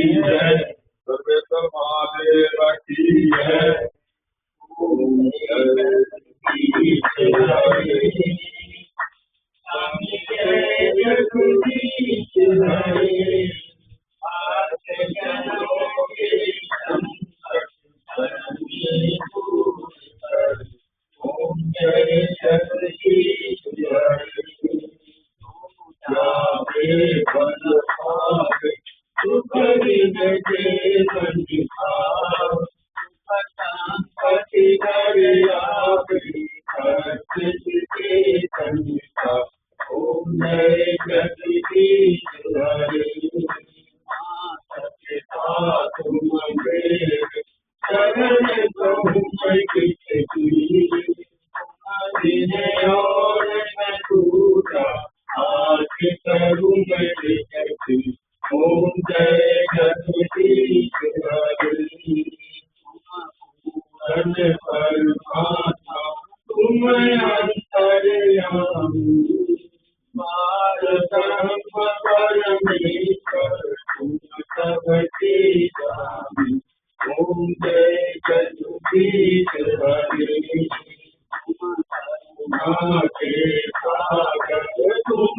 है, सर्वेश्वर महादेव की है। ओम जय स्वामी जय जगदीश हरे, आठ जनों के संकट हरने दूर कर। ओम जय जगदीश हरे, जावे बल पावे सुख निजे संसार, पति घर आवे खर्च के संसार। ओम जय जगदीश हरे, सत्ता तुम मेरे शरण कहूँ मैं किसी, और न टूटा आज करूँ मैं विनती। ओम जय जगदीश हरे, परमात्मा तुम अंतर्यामी, परम परमेश्वर तुम सबके स्वामी। ओम जय जगदीश हरे, के सागर तुम